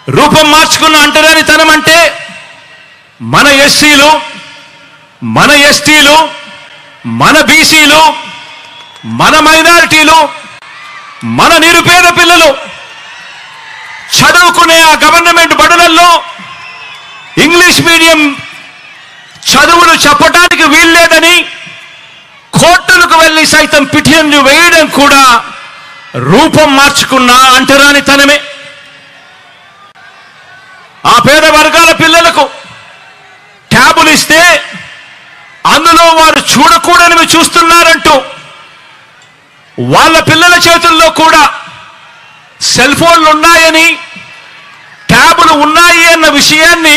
రూపం మార్చుకున్న అంటరానితనం అంటే మన ఎస్సీలు, మన ఎస్టీలు, మన బీసీలు, మన మైనారిటీలు, మన నిరుపేద పిల్లలు చదువుకునే ఆ గవర్నమెంట్ బడులలో ఇంగ్లీష్ మీడియం చదువులు చెప్పడానికి వీల్లేదని కోర్టులకు వెళ్ళి సైతం పిటిషన్లు వేయడం కూడా రూపం మార్చుకున్న అంటరానితనమే. ఆ పేద వర్గాల పిల్లలకు ట్యాబులు ఇస్తే అందులో వారు చూడకూడనివి చూస్తున్నారంటూ వాళ్ళ పిల్లల చేతుల్లో కూడా సెల్ ఫోన్లు ఉన్నాయని, ట్యాబులు ఉన్నాయి అన్న విషయాన్ని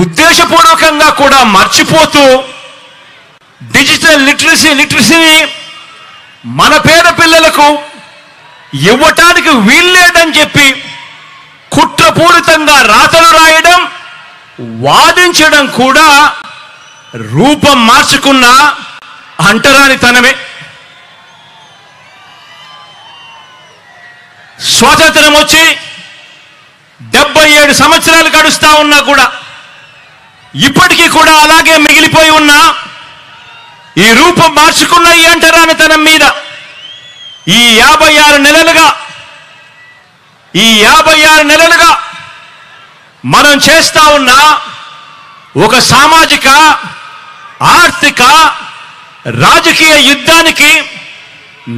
ఉద్దేశపూర్వకంగా కూడా మర్చిపోతూ డిజిటల్ లిటరసీని మన పేద పిల్లలకు ఇవ్వటానికి వీల్లేదని చెప్పి కుట్రపూరితంగా రాతలు రాయడం, వాదించడం కూడా రూపం మార్చుకున్న అంటరానితనమే. స్వాతంత్రం వచ్చి 77 సంవత్సరాలు గడుస్తా ఉన్నా కూడా ఇప్పటికీ కూడా అలాగే మిగిలిపోయి ఉన్న ఈ రూపం మార్చుకున్న ఈ అంటరానితనం మీద ఈ 56 నెలలుగా మనం చేస్తా ఉన్న ఒక సామాజిక, ఆర్థిక, రాజకీయ యుద్ధానికి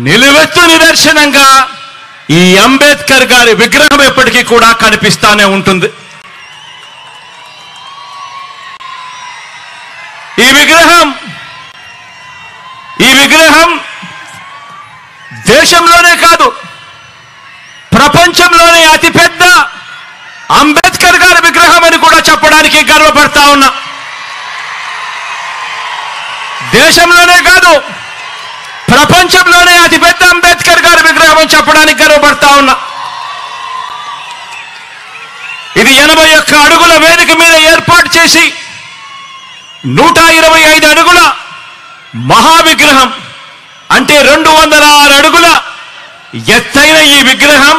నిలువెత్తు నిదర్శనంగా ఈ అంబేద్కర్ గారి విగ్రహం ఎప్పటికీ కూడా కనిపిస్తానే ఉంటుంది. ఈ విగ్రహం దేశంలోనే కాదు ప్రపంచంలోనే అతిపెద్ద అంబేద్కర్ గారి విగ్రహం అని కూడా చెప్పడానికి గర్వపడతా ఉన్నా. దేశంలోనే కాదు ప్రపంచంలోనే అతిపెద్ద అంబేద్కర్ గారి విగ్రహం అని చెప్పడానికి గర్వపడతా ఉన్నా. ఇది 81 అడుగుల వేదిక మీద ఏర్పాటు చేసి 125 అడుగుల మహావిగ్రహం అంటే 206 అడుగుల ఎత్తైన ఈ విగ్రహం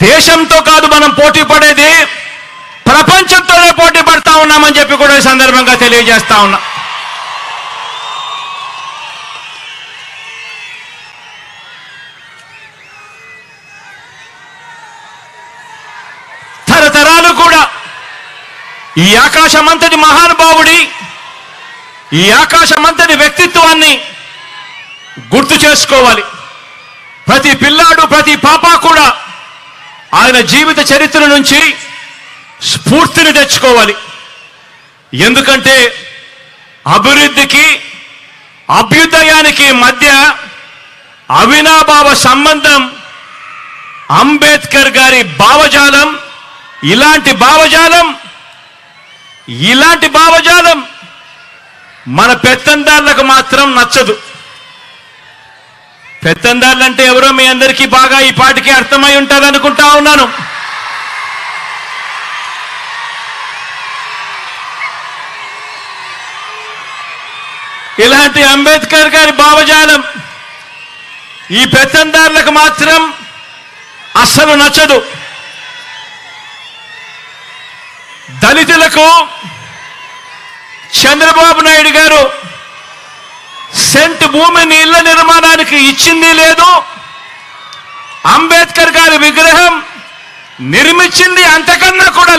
దేశంతో కాదు మనం పోటీ పడేది, ప్రపంచంతోనే పోటీ పడతా ఉన్నామని చెప్పి కూడా ఈ సందర్భంగా తెలియజేస్తా ఉన్నా. తరతరాలు కూడా ఈ ఆకాశమంతటి మహానుభావుడి, ఈ ఆకాశమంతటి వ్యక్తిత్వాన్ని గుర్తు చేసుకోవాలి. ప్రతి పిల్లాడు, ప్రతి పాప కూడా ఆయన జీవిత చరిత్ర నుంచి స్ఫూర్తిని తెచ్చుకోవాలి. ఎందుకంటే అభివృద్ధికి, అభ్యుదయానికి మధ్య అవినాభావ సంబంధం అంబేద్కర్ గారి భావజాలం. ఇలాంటి భావజాలం మన పెత్తందారులకు మాత్రం నచ్చదు. పెత్తందారులు అంటే ఎవరో మీ అందరికీ బాగా ఈ పాటికి అర్థమై ఉంటుంది అనుకుంటా ఉన్నాను. ఇలాంటి అంబేద్కర్ గారి భావజాలం ఈ పెత్తందారులకు మాత్రం అస్సలు నచ్చదు. దళితులకు చంద్రబాబు నాయుడు గారు సెంట్ భూమిని ఇళ్ల నిర్మాణానికి ఇచ్చింది లేదు, అంబేద్కర్ గారి విగ్రహం నిర్మించింది అంతకన్నా కూడా